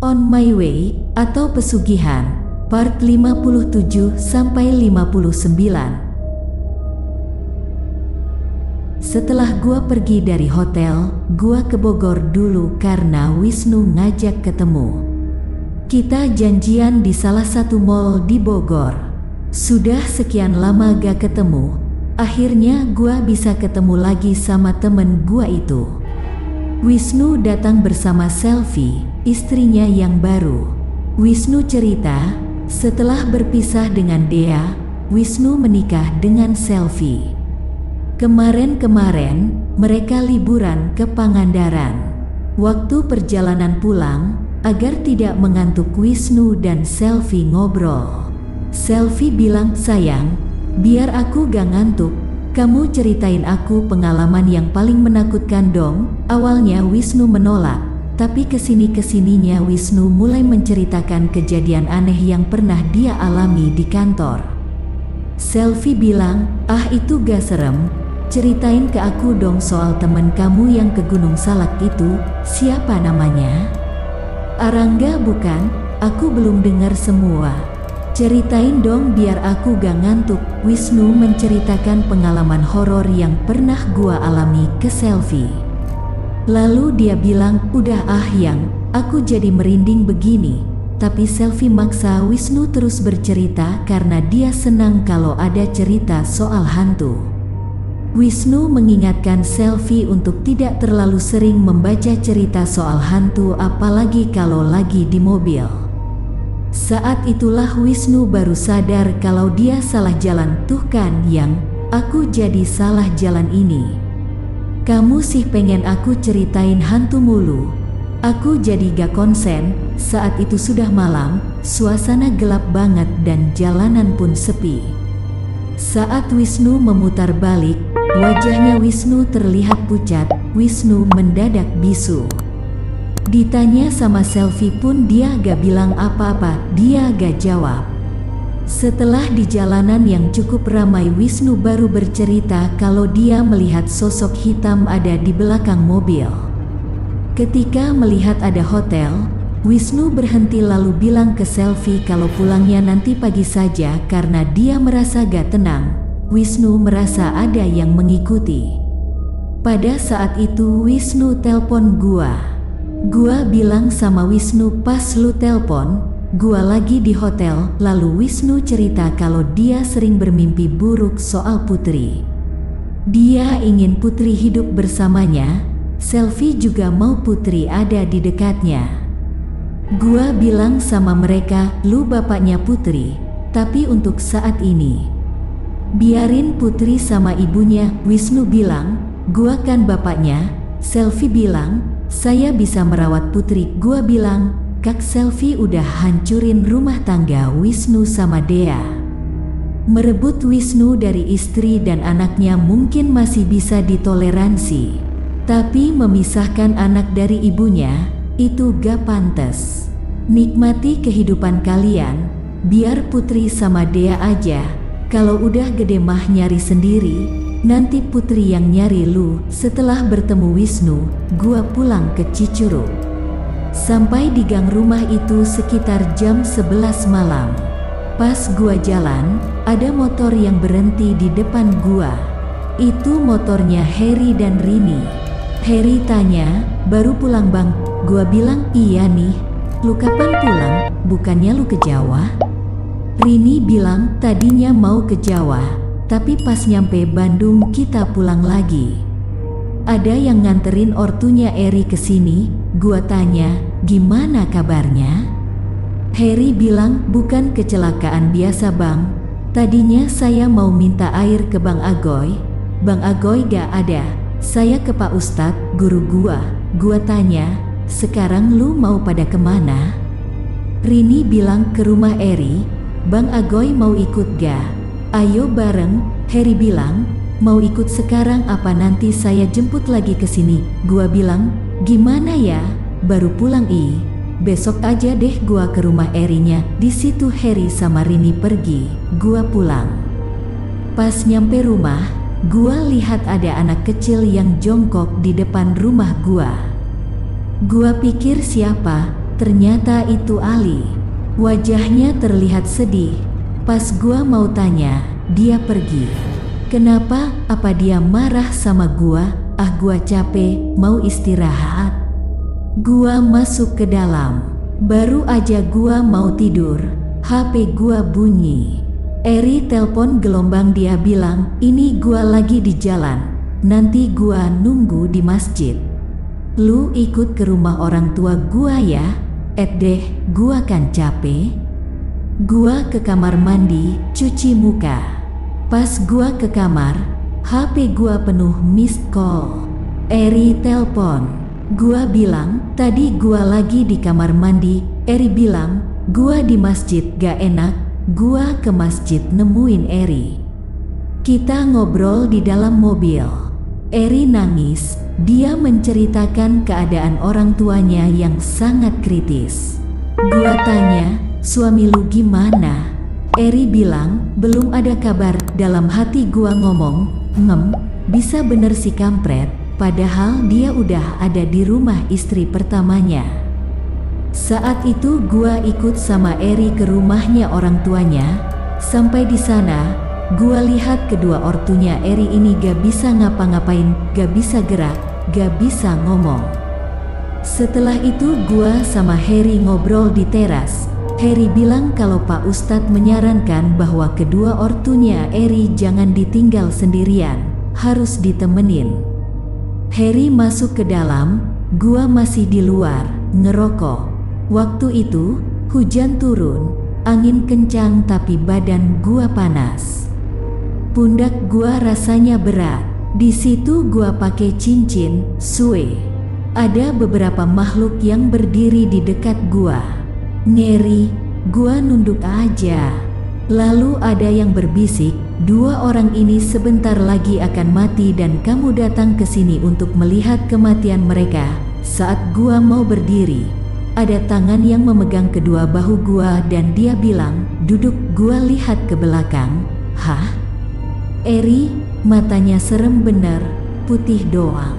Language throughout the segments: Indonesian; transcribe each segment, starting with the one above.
On My Way atau Pesugihan, part 57-59. Setelah gua pergi dari hotel, gua ke Bogor dulu karena Wisnu ngajak ketemu. Kita janjian di salah satu mall di Bogor. Sudah sekian lama gak ketemu, akhirnya gua bisa ketemu lagi sama temen gua itu. Wisnu datang bersama Selvi, istrinya yang baru. Wisnu cerita, setelah berpisah dengan Dea, Wisnu menikah dengan Selvi. Kemarin mereka liburan ke Pangandaran. Waktu perjalanan pulang, agar tidak mengantuk Wisnu dan Selvi ngobrol. Selvi bilang, sayang, biar aku gak ngantuk, kamu ceritain aku pengalaman yang paling menakutkan dong. Awalnya Wisnu menolak, tapi kesininya Wisnu mulai menceritakan kejadian aneh yang pernah dia alami di kantor. Selvi bilang, itu gak serem, ceritain ke aku dong soal temen kamu yang ke Gunung Salak itu, siapa namanya? Arangga bukan? Aku belum dengar semua. Ceritain dong biar aku gak ngantuk. Wisnu menceritakan pengalaman horor yang pernah gua alami ke Selvi. Lalu dia bilang, udah yang, aku jadi merinding begini. Tapi Selvi maksa Wisnu terus bercerita karena dia senang kalau ada cerita soal hantu. Wisnu mengingatkan Selvi untuk tidak terlalu sering membaca cerita soal hantu apalagi kalau lagi di mobil. Saat itulah Wisnu baru sadar kalau dia salah jalan. Tuh kan yang, aku jadi salah jalan ini. Kamu sih pengen aku ceritain hantu mulu. Aku jadi gak konsen. Saat itu sudah malam, suasana gelap banget dan jalanan pun sepi. Saat Wisnu memutar balik, wajahnya Wisnu terlihat pucat. Wisnu mendadak bisu. Ditanya sama Selvi pun dia gak bilang apa-apa, dia gak jawab. Setelah di jalanan yang cukup ramai, Wisnu baru bercerita kalau dia melihat sosok hitam ada di belakang mobil. Ketika melihat ada hotel, Wisnu berhenti lalu bilang ke Selvi kalau pulangnya nanti pagi saja karena dia merasa gak tenang. Wisnu merasa ada yang mengikuti. Pada saat itu Wisnu telpon gua. Gua bilang sama Wisnu pas lu telpon, gua lagi di hotel. Lalu Wisnu cerita kalau dia sering bermimpi buruk soal Putri. Dia ingin Putri hidup bersamanya. Selvi juga mau Putri ada di dekatnya. Gua bilang sama mereka, lu bapaknya Putri, tapi untuk saat ini biarin Putri sama ibunya. Wisnu bilang, gua kan bapaknya. Selvi bilang, saya bisa merawat Putri. Gua bilang, Kak Selvi udah hancurin rumah tangga Wisnu sama Dea. Merebut Wisnu dari istri dan anaknya mungkin masih bisa ditoleransi, tapi memisahkan anak dari ibunya, itu gak pantas. Nikmati kehidupan kalian, biar Putri sama Dea aja. Kalau udah gede mah nyari sendiri, nanti Putri yang nyari lu. Setelah bertemu Wisnu, gua pulang ke Cicurug. Sampai di gang rumah itu sekitar jam 11 malam. Pas gua jalan, ada motor yang berhenti di depan gua. Itu motornya Heri dan Rini. Heri tanya, baru pulang bang? Gua bilang, iya nih. Lu kapan pulang? Bukannya lu ke Jawa? Rini bilang, tadinya mau ke Jawa, tapi pas nyampe Bandung kita pulang lagi. Ada yang nganterin ortunya Eri ke sini. Gua tanya, gimana kabarnya? Heri bilang, bukan kecelakaan biasa bang. Tadinya saya mau minta air ke Bang Agoy. Bang Agoy gak ada. Saya ke Pak Ustadz, guru gua. Gua tanya, sekarang lu mau pada kemana? Rini bilang ke rumah Eri. Bang Agoy mau ikut gak? Ayo bareng. Heri bilang, mau ikut sekarang apa nanti saya jemput lagi ke sini? Gua bilang, gimana ya? Baru pulang besok aja deh gua ke rumah Erinya. Di situ Heri sama Rini pergi, gua pulang. Pas nyampe rumah, gua lihat ada anak kecil yang jongkok di depan rumah gua. Gua pikir siapa, ternyata itu Ali. Wajahnya terlihat sedih. Pas gua mau tanya, dia pergi. Kenapa? Apa dia marah sama gua? Gua capek, mau istirahat. Gua masuk ke dalam. Baru aja gua mau tidur, HP gua bunyi. Eri telpon gelombang, dia bilang, ini gua lagi di jalan, nanti gua nunggu di masjid. Lu ikut ke rumah orang tua gua ya? Deh, gua kan capek. Gua ke kamar mandi, cuci muka. Pas gua ke kamar, HP gua penuh missed call. Eri telpon. Gua bilang, tadi gua lagi di kamar mandi. Eri bilang, gua di masjid gak enak. Gua ke masjid nemuin Eri. Kita ngobrol di dalam mobil. Eri nangis. Dia menceritakan keadaan orang tuanya yang sangat kritis. Gua tanya, suami lu gimana? Eri bilang, belum ada kabar. Dalam hati gua ngomong, bisa bener si kampret, padahal dia udah ada di rumah istri pertamanya. Saat itu gua ikut sama Eri ke rumahnya orang tuanya. Sampai di sana, gua lihat kedua ortunya Eri ini gak bisa ngapa-ngapain, gak bisa gerak, gak bisa ngomong. Setelah itu gua sama Heri ngobrol di teras. Heri bilang kalau Pak Ustadz menyarankan bahwa kedua ortunya Eri jangan ditinggal sendirian, harus ditemenin. Heri masuk ke dalam, gua masih di luar, ngerokok. Waktu itu, hujan turun, angin kencang tapi badan gua panas. Pundak gua rasanya berat. Di situ gua pakai cincin, suwe. Ada beberapa makhluk yang berdiri di dekat gua. Ngeri, gua nunduk aja. Lalu ada yang berbisik, dua orang ini sebentar lagi akan mati dan kamu datang ke sini untuk melihat kematian mereka. Saat gua mau berdiri, ada tangan yang memegang kedua bahu gua dan dia bilang, duduk. Gua lihat ke belakang. Hah? Eri, matanya serem bener, putih doang.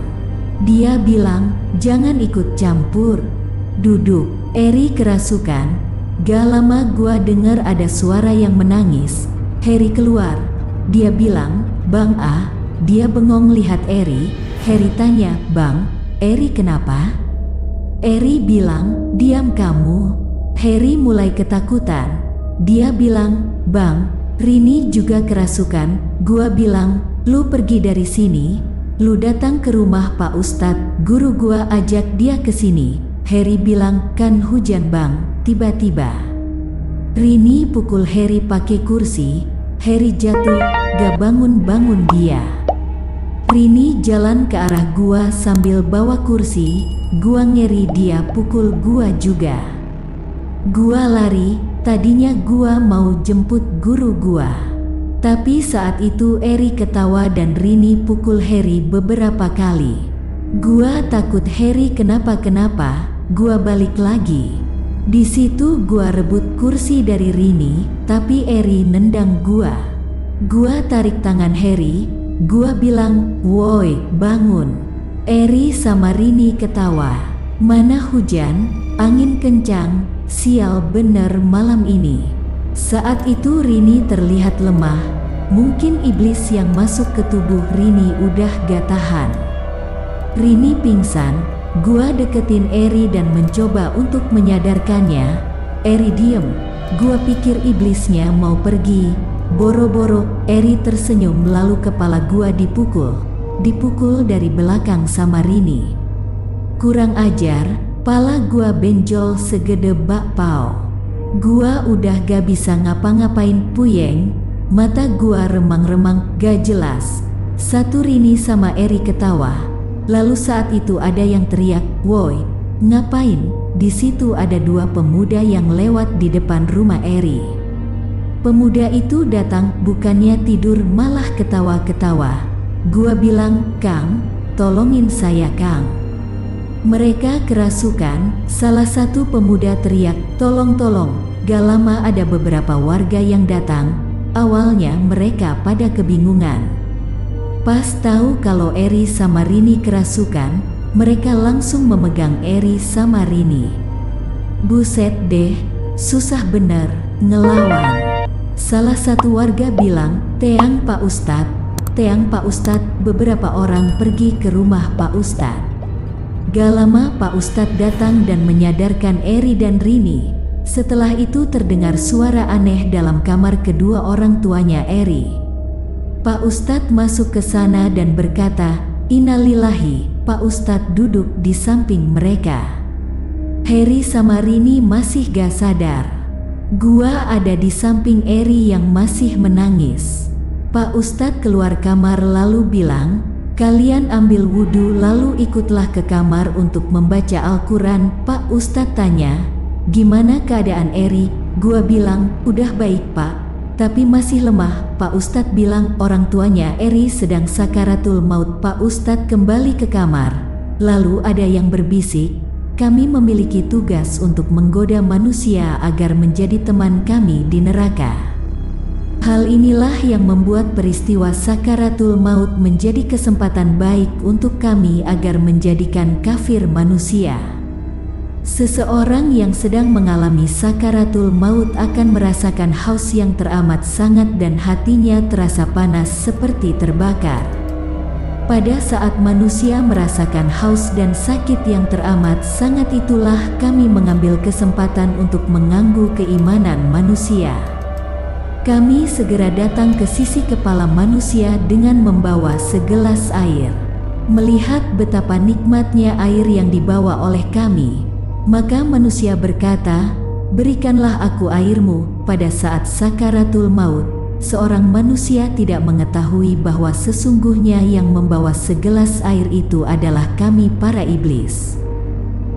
Dia bilang, jangan ikut campur. Duduk. Eri kerasukan. Gak lama gua dengar ada suara yang menangis. Heri keluar. Dia bilang, Bang A. Dia bengong lihat Eri. Heri tanya, Bang, Eri kenapa? Eri bilang, diam kamu. Heri mulai ketakutan. Dia bilang, Bang, Rini juga kerasukan. Gua bilang, lu pergi dari sini. Lu datang ke rumah Pak Ustadz, guru gua ajak dia ke sini. Heri bilang, kan hujan Bang. Tiba-tiba Rini pukul Heri pakai kursi. Heri jatuh, gak bangun-bangun dia. Rini jalan ke arah gua sambil bawa kursi. Gua ngeri, dia pukul gua juga. Gua lari. Tadinya gua mau jemput guru gua. Tapi saat itu Eri ketawa dan Rini pukul Heri beberapa kali. Gua takut Heri kenapa-kenapa. Gua balik lagi. Di situ gua rebut kursi dari Rini, tapi Eri nendang gua. Gua tarik tangan Heri. Gua bilang, woi, bangun. Eri sama Rini ketawa. Mana hujan, angin kencang, sial bener malam ini. Saat itu Rini terlihat lemah. Mungkin iblis yang masuk ke tubuh Rini udah gak tahan. Rini pingsan. Gua deketin Eri dan mencoba untuk menyadarkannya. Eri diem. Gua pikir iblisnya mau pergi. Boro-boro Eri tersenyum lalu kepala gua dipukul. Dipukul dari belakang sama Rini. Kurang ajar, pala gua benjol segede bakpao. Gua udah gak bisa ngapa-ngapain, puyeng. Mata gua remang-remang, gak jelas. Satu Rini sama Eri ketawa. Lalu saat itu ada yang teriak, woi, ngapain? Di situ ada dua pemuda yang lewat di depan rumah Eri. Pemuda itu datang, bukannya tidur malah ketawa-ketawa. Gua bilang, Kang, tolongin saya Kang. Mereka kerasukan. Salah satu pemuda teriak, tolong-tolong. Gak lama ada beberapa warga yang datang. Awalnya mereka pada kebingungan. Pas tahu kalau Eri sama Rini kerasukan, mereka langsung memegang Eri sama Rini. Buset deh, susah bener, ngelawan. Salah satu warga bilang, "Teang Pak Ustadz, teang Pak Ustadz." Beberapa orang pergi ke rumah Pak Ustadz. Gak lama Pak Ustadz datang dan menyadarkan Eri dan Rini. Setelah itu terdengar suara aneh dalam kamar kedua orang tuanya Eri. Pak Ustadz masuk ke sana dan berkata, "Innalillahi." Pak Ustadz duduk di samping mereka. Eri sama Rini masih gak sadar. Gua ada di samping Eri yang masih menangis. Pak Ustadz keluar kamar lalu bilang, "Kalian ambil wudhu lalu ikutlah ke kamar untuk membaca Al-Quran." Pak Ustadz tanya, "Gimana keadaan Eri?" Gua bilang, "Udah baik Pak, tapi masih lemah." Pak Ustadz bilang orang tuanya Eri sedang sakaratul maut. Pak Ustadz kembali ke kamar. Lalu ada yang berbisik, "Kami memiliki tugas untuk menggoda manusia agar menjadi teman kami di neraka." Hal inilah yang membuat peristiwa sakaratul maut menjadi kesempatan baik untuk kami agar menjadikan kafir manusia. Seseorang yang sedang mengalami sakaratul maut akan merasakan haus yang teramat sangat dan hatinya terasa panas seperti terbakar. Pada saat manusia merasakan haus dan sakit yang teramat sangat, itulah kami mengambil kesempatan untuk mengganggu keimanan manusia. Kami segera datang ke sisi kepala manusia dengan membawa segelas air. Melihat betapa nikmatnya air yang dibawa oleh kami, maka manusia berkata, "Berikanlah aku airmu." Pada saat sakaratul maut, seorang manusia tidak mengetahui bahwa sesungguhnya yang membawa segelas air itu adalah kami para iblis.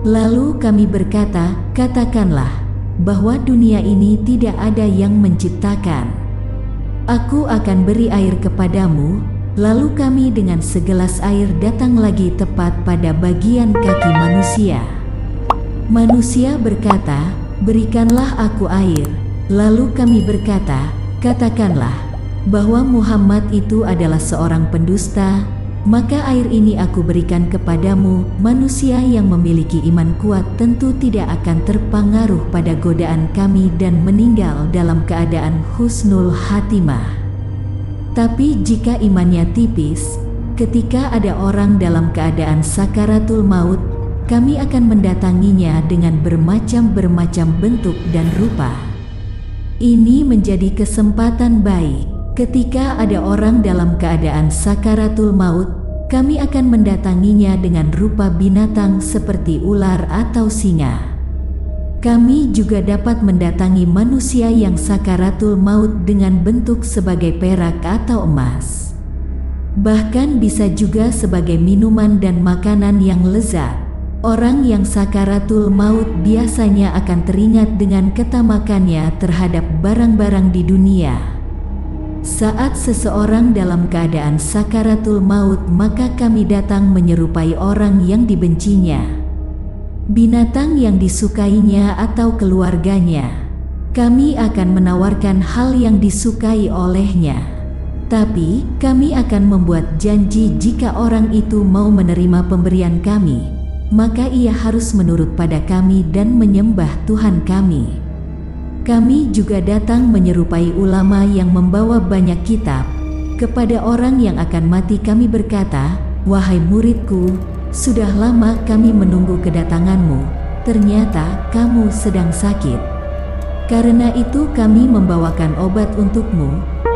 Lalu kami berkata, "Katakanlah bahwa dunia ini tidak ada yang menciptakan. Aku akan beri air kepadamu." Lalu kami dengan segelas air datang lagi tepat pada bagian kaki manusia. Manusia berkata, "Berikanlah aku air." Lalu kami berkata, "Katakanlah bahwa Muhammad itu adalah seorang pendusta, maka air ini aku berikan kepadamu." Manusia yang memiliki iman kuat tentu tidak akan terpengaruh pada godaan kami dan meninggal dalam keadaan husnul khatimah. Tapi jika imannya tipis, ketika ada orang dalam keadaan sakaratul maut, kami akan mendatanginya dengan bermacam-macam bentuk dan rupa. Ini menjadi kesempatan baik. Ketika ada orang dalam keadaan sakaratul maut, kami akan mendatanginya dengan rupa binatang seperti ular atau singa. Kami juga dapat mendatangi manusia yang sakaratul maut dengan bentuk sebagai perak atau emas. Bahkan bisa juga sebagai minuman dan makanan yang lezat. Orang yang sakaratul maut biasanya akan teringat dengan ketamakannya terhadap barang-barang di dunia. Saat seseorang dalam keadaan sakaratul maut, maka kami datang menyerupai orang yang dibencinya, binatang yang disukainya atau keluarganya. Kami akan menawarkan hal yang disukai olehnya. Tapi kami akan membuat janji jika orang itu mau menerima pemberian kami, maka ia harus menurut pada kami dan menyembah Tuhan kami. Kami juga datang menyerupai ulama yang membawa banyak kitab. Kepada orang yang akan mati kami berkata, "Wahai muridku, sudah lama kami menunggu kedatanganmu. Ternyata kamu sedang sakit. Karena itu kami membawakan obat untukmu."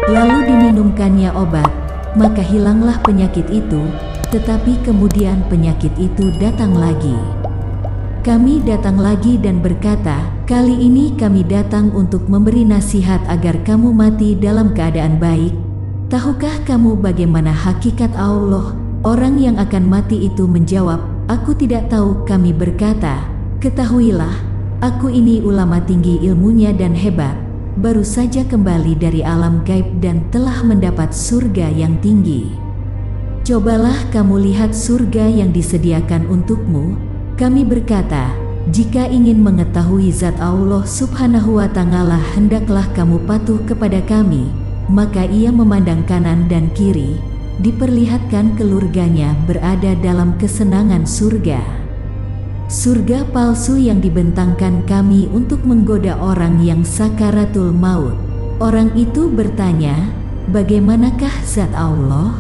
Lalu diminumkannya obat, maka hilanglah penyakit itu. Tetapi kemudian penyakit itu datang lagi. Kami datang lagi dan berkata, "Kali ini kami datang untuk memberi nasihat agar kamu mati dalam keadaan baik. Tahukah kamu bagaimana hakikat Allah?" Orang yang akan mati itu menjawab, "Aku tidak tahu." Kami berkata, "Ketahuilah, aku ini ulama tinggi ilmunya dan hebat, baru saja kembali dari alam gaib dan telah mendapat surga yang tinggi. Cobalah kamu lihat surga yang disediakan untukmu." Kami berkata, "Jika ingin mengetahui zat Allah subhanahu wa ta'ala, hendaklah kamu patuh kepada kami." Maka ia memandang kanan dan kiri, diperlihatkan keluarganya berada dalam kesenangan surga. Surga palsu yang dibentangkan kami untuk menggoda orang yang sakaratul maut. Orang itu bertanya, bagaimanakah zat Allah?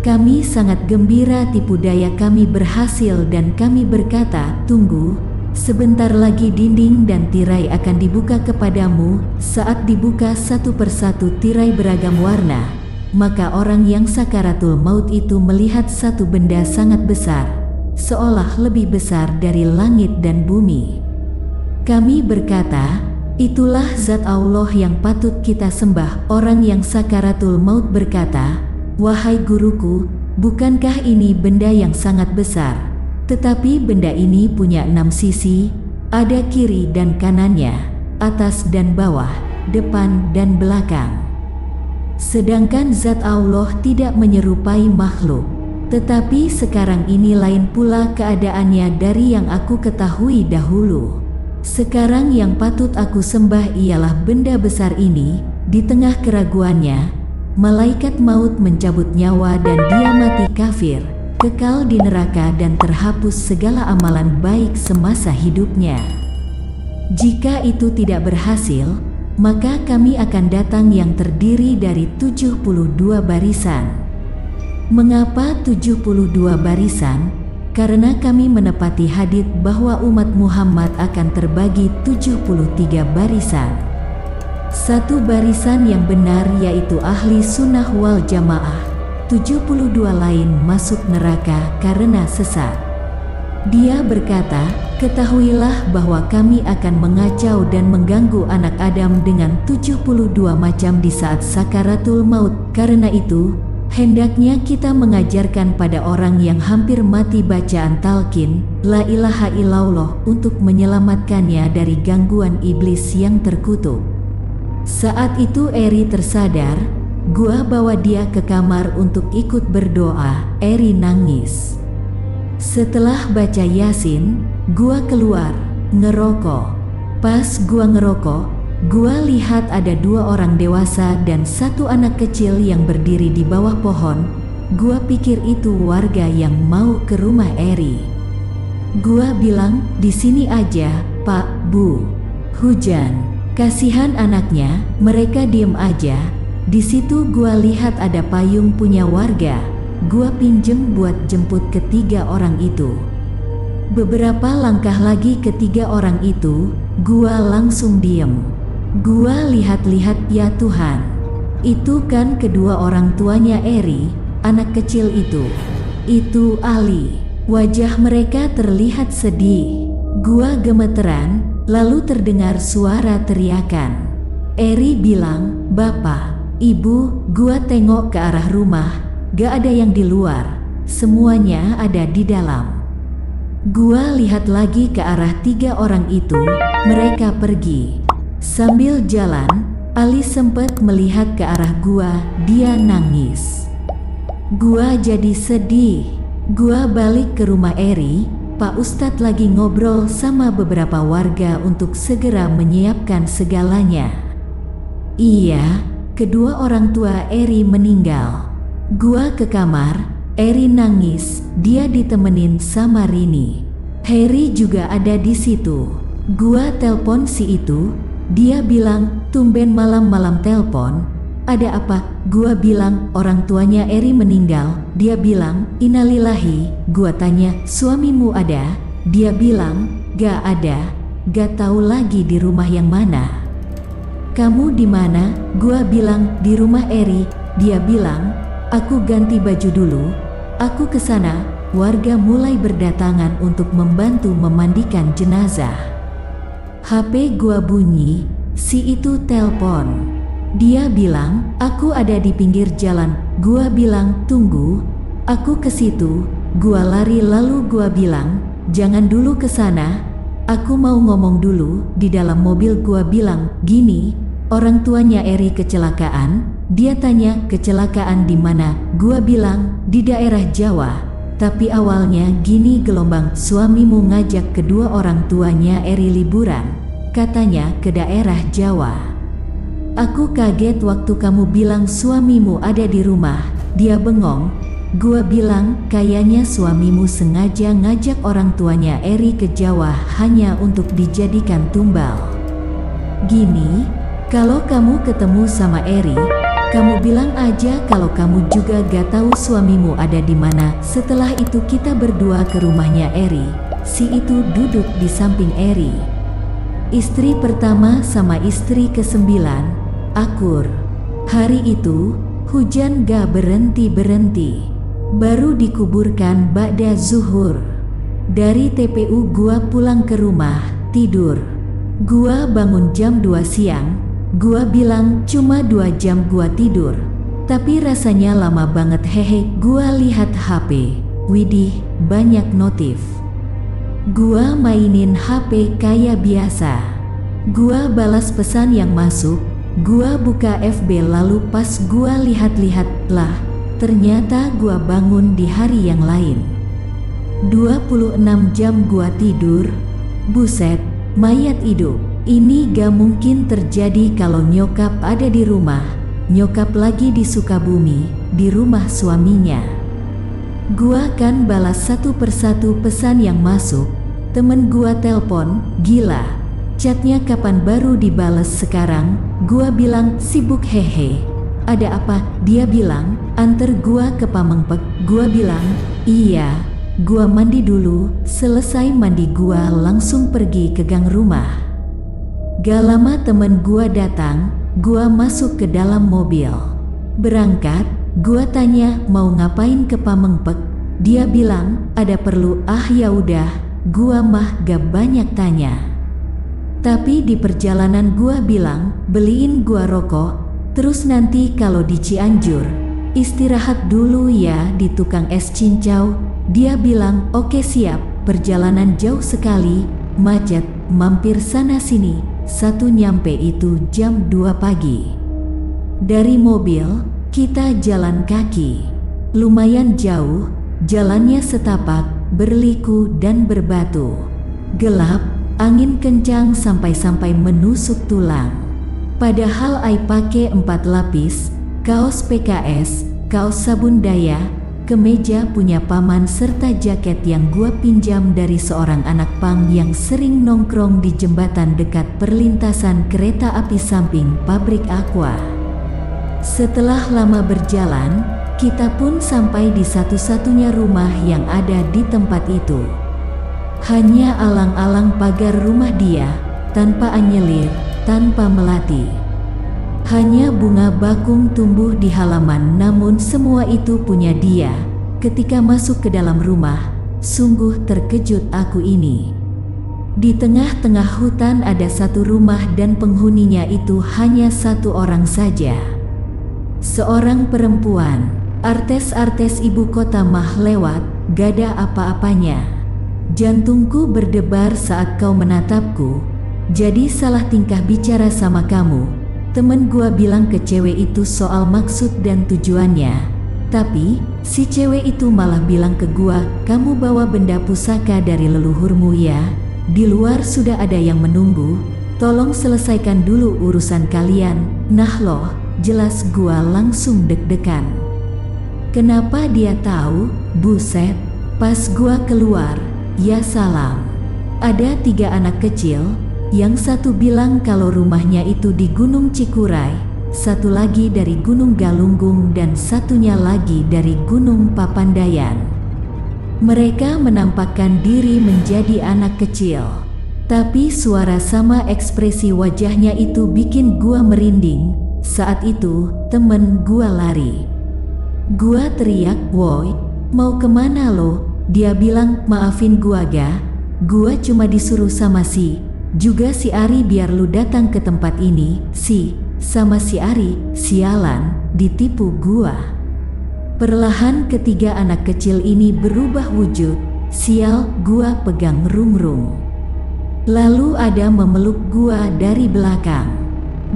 Kami sangat gembira tipu daya kami berhasil dan kami berkata, tunggu, sebentar lagi dinding dan tirai akan dibuka kepadamu. Saat dibuka satu persatu tirai beragam warna, maka orang yang sakaratul maut itu melihat satu benda sangat besar, seolah lebih besar dari langit dan bumi. Kami berkata, itulah zat Allah yang patut kita sembah. Orang yang sakaratul maut berkata, wahai guruku, bukankah ini benda yang sangat besar? Tetapi benda ini punya 6 sisi, ada kiri dan kanannya, atas dan bawah, depan dan belakang. Sedangkan zat Allah tidak menyerupai makhluk. Tetapi sekarang ini lain pula keadaannya dari yang aku ketahui dahulu. Sekarang yang patut aku sembah ialah benda besar ini. Di tengah keraguannya, malaikat maut mencabut nyawa dan dia mati kafir, kekal di neraka dan terhapus segala amalan baik semasa hidupnya. Jika itu tidak berhasil, maka kami akan datang yang terdiri dari 72 barisan. Mengapa 72 barisan? Karena kami menepati hadits bahwa umat Muhammad akan terbagi 73 barisan. Satu barisan yang benar yaitu ahli sunnah wal jamaah, 72 lain masuk neraka karena sesat. Dia berkata, ketahuilah bahwa kami akan mengacau dan mengganggu anak Adam dengan 72 macam di saat sakaratul maut. Karena itu, hendaknya kita mengajarkan pada orang yang hampir mati bacaan talqin, la ilaha illallah untuk menyelamatkannya dari gangguan iblis yang terkutuk. Saat itu Eri tersadar, gua bawa dia ke kamar untuk ikut berdoa. Eri nangis. Setelah baca Yasin, gua keluar, ngerokok. Pas gua ngerokok, gua lihat ada 2 orang dewasa dan 1 anak kecil yang berdiri di bawah pohon. Gua pikir itu warga yang mau ke rumah Eri. Gua bilang, di sini aja, Pak, Bu. Hujan. Kasihan anaknya, mereka diem aja. Di situ gua lihat ada payung punya warga. Gua pinjem buat jemput ketiga orang itu. Beberapa langkah lagi ketiga orang itu, gua langsung diem. Gua lihat-lihat, ya Tuhan, itu kan kedua orang tuanya Eri, anak kecil itu. Itu Ali. Wajah mereka terlihat sedih. Gua gemeteran, lalu terdengar suara teriakan. Eri bilang, Bapak, Ibu, gua tengok ke arah rumah, gak ada yang di luar, semuanya ada di dalam. Gua lihat lagi ke arah 3 orang itu, mereka pergi. Sambil jalan, Ali sempat melihat ke arah gua, dia nangis. Gua jadi sedih. Gua balik ke rumah Eri, Pak Ustadz lagi ngobrol sama beberapa warga untuk segera menyiapkan segalanya. Iya, kedua orang tua Eri meninggal. Gua ke kamar, Eri nangis, dia ditemenin sama Rini. Harry juga ada di situ. Gua telpon si itu, dia bilang, tumben malam-malam telpon. Ada apa? Gua bilang, orang tuanya Eri meninggal. Dia bilang, innalillahi. Gua tanya, suamimu ada? Dia bilang, gak ada. Gak tahu lagi di rumah yang mana. Kamu di mana? Gua bilang, di rumah Eri. Dia bilang, aku ganti baju dulu. Aku ke sana. Warga mulai berdatangan untuk membantu memandikan jenazah. HP gua bunyi, si itu telpon. Dia bilang, aku ada di pinggir jalan. Gua bilang, tunggu. Aku ke situ. Gua lari lalu gua bilang, jangan dulu ke sana. Aku mau ngomong dulu. Di dalam mobil gua bilang, gini, orang tuanya Eri kecelakaan. Dia tanya, kecelakaan di mana? Gua bilang, di daerah Jawa. Tapi awalnya gini gelombang, suamimu ngajak kedua orang tuanya Eri liburan. Katanya ke daerah Jawa. Aku kaget waktu kamu bilang suamimu ada di rumah. Dia bengong. Gua bilang, kayaknya suamimu sengaja ngajak orang tuanya Eri ke Jawa hanya untuk dijadikan tumbal. Gini, kalau kamu ketemu sama Eri, kamu bilang aja kalau kamu juga gak tahu suamimu ada di mana. Setelah itu kita berdua ke rumahnya Eri. Si itu duduk di samping Eri. Istri pertama sama istri ke-9, akur. Hari itu, hujan gak berhenti-berhenti. Baru dikuburkan ba'da zuhur. Dari TPU gua pulang ke rumah, tidur. Gua bangun jam 2 siang. Gua bilang cuma 2 jam gua tidur, tapi rasanya lama banget hehe. Gua lihat HP, widih, banyak notif. Gua mainin HP kayak biasa. Gua balas pesan yang masuk. Gua buka FB lalu pas gua lihat-lihat lah, ternyata gua bangun di hari yang lain. 26 jam gua tidur. Buset, mayat hidup. Ini gak mungkin terjadi kalau nyokap ada di rumah. Nyokap lagi di Sukabumi, di rumah suaminya. Gua kan balas satu persatu pesan yang masuk. Temen gua telpon, gila, chatnya kapan baru dibales sekarang? Gua bilang sibuk hehe. Ada apa? Dia bilang, anter gua ke Pamengpek. Gua bilang, iya. Gua mandi dulu. Selesai mandi gua langsung pergi ke gang rumah. Gak lama temen gua datang, gua masuk ke dalam mobil. Berangkat, gua tanya mau ngapain ke Pamengpek. Dia bilang, ada perlu. Ya udah, gua mah gak banyak tanya. Tapi di perjalanan gua bilang, beliin gua rokok, terus nanti kalau di Cianjur, istirahat dulu ya di tukang es cincau. Dia bilang, oke siap. Perjalanan jauh sekali, macet, mampir sana sini. Satu nyampe itu jam 2 pagi. Dari mobil, kita jalan kaki. Lumayan jauh, jalannya setapak, berliku dan berbatu. Gelap, angin kencang sampai-sampai menusuk tulang. Padahal ai pake 4 lapis, kaos PKS, kaos sabun daya, kemeja punya paman serta jaket yang gua pinjam dari seorang anak pang yang sering nongkrong di jembatan dekat perlintasan kereta api samping pabrik Aqua. Setelah lama berjalan, kita pun sampai di satu-satunya rumah yang ada di tempat itu. Hanya alang-alang pagar rumah dia, tanpa anyelir, tanpa melati. Hanya bunga bakung tumbuh di halaman, namun semua itu punya dia. Ketika masuk ke dalam rumah, sungguh terkejut aku ini. Di tengah-tengah hutan ada satu rumah dan penghuninya itu hanya satu orang saja. Seorang perempuan, artes-artes ibu kota mah lewat, gada apa-apanya. Jantungku berdebar saat kau menatapku, jadi salah tingkah bicara sama kamu. Temen gua bilang ke cewek itu soal maksud dan tujuannya. Tapi, si cewek itu malah bilang ke gua, kamu bawa benda pusaka dari leluhurmu ya? Di luar sudah ada yang menunggu, tolong selesaikan dulu urusan kalian. Nah loh, jelas gua langsung deg-degan. Kenapa dia tahu? Buset, pas gua keluar, ya salam. Ada 3 anak kecil. Yang satu bilang kalau rumahnya itu di Gunung Cikuray, satu lagi dari Gunung Galunggung dan satunya lagi dari Gunung Papandayan. Mereka menampakkan diri menjadi anak kecil, tapi suara sama ekspresi wajahnya itu bikin gua merinding. Saat itu, temen gua lari. Gua teriak, woi, mau kemana lo? Dia bilang, maafin gua ga, gua cuma disuruh sama si Ari biar lu datang ke tempat ini. Sama si Ari, sialan, ditipu gua. Perlahan ketiga anak kecil ini berubah wujud. Sial, gua pegang rungrung. Lalu ada memeluk gua dari belakang.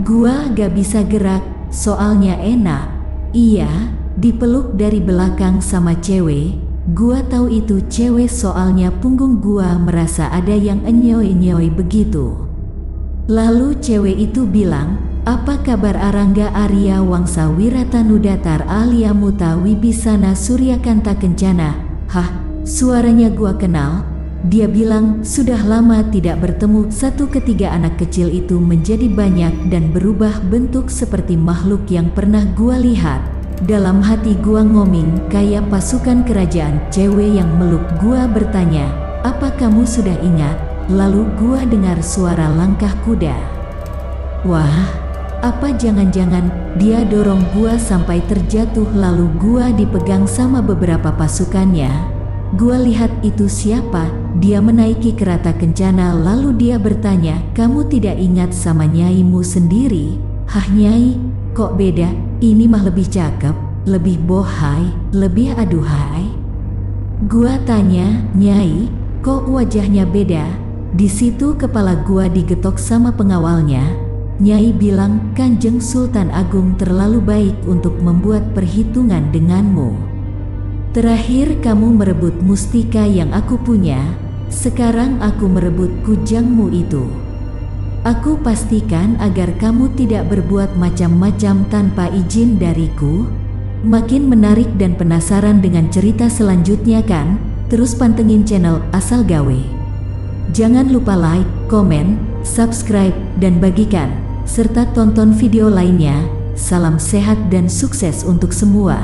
Gua gak bisa gerak, soalnya enak. Iya, dipeluk dari belakang sama cewek. Gua tahu itu cewek soalnya punggung gua merasa ada yang enyoy-enyoy begitu. Lalu cewek itu bilang, Apa kabar Arangga Arya Wangsa Wiratanudatar Alia Muta Wibisana Suryakanta Kencana? Hah, suaranya gua kenal. Dia bilang sudah lama tidak bertemu. Ketiga anak kecil itu menjadi banyak dan berubah bentuk seperti makhluk yang pernah gua lihat. Dalam hati gua ngoming kayak pasukan kerajaan. Cewek yang meluk gua bertanya, apa kamu sudah ingat? Lalu gua dengar suara langkah kuda. Wah, apa jangan-jangan dia dorong gua sampai terjatuh lalu gua dipegang sama beberapa pasukannya. Gua lihat itu siapa, dia menaiki kereta kencana lalu dia bertanya, kamu tidak ingat sama nyaimu sendiri? Hah nyai, kok beda, ini mah lebih cakep, lebih bohai, lebih aduhai. Gua tanya, nyai, kok wajahnya beda? Di situ kepala gua digetok sama pengawalnya. Nyai bilang, Kanjeng Sultan Agung terlalu baik untuk membuat perhitungan denganmu. Terakhir kamu merebut mustika yang aku punya, sekarang aku merebut kujangmu itu. Aku pastikan agar kamu tidak berbuat macam-macam tanpa izin dariku. Makin menarik dan penasaran dengan cerita selanjutnya kan? Terus pantengin channel Asal Gawe. Jangan lupa like, komen, subscribe, dan bagikan. Serta tonton video lainnya. Salam sehat dan sukses untuk semua.